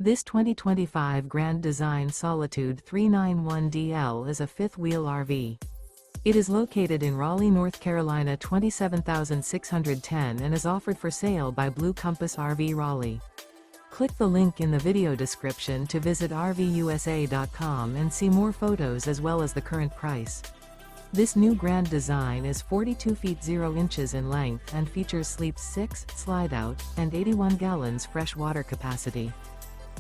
This 2025 Grand Design Solitude 391DL is a fifth-wheel RV. It is located in Raleigh, North Carolina 27610 and is offered for sale by Blue Compass RV Raleigh. Click the link in the video description to visit RVUSA.com and see more photos as well as the current price. This new Grand Design is 42 feet 0 inches in length and features Sleep 6, Slideout, and 81 gallons fresh water capacity.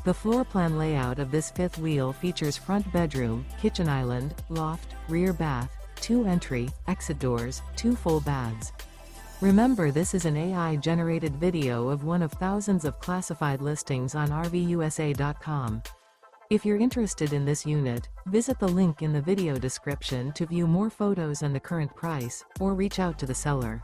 The floor plan layout of this fifth wheel features front bedroom, kitchen island, loft, rear bath, 2 entry, exit doors, 2 full baths. Remember, this is an AI-generated video of one of thousands of classified listings on RVUSA.com. If you're interested in this unit, visit the link in the video description to view more photos and the current price, or reach out to the seller.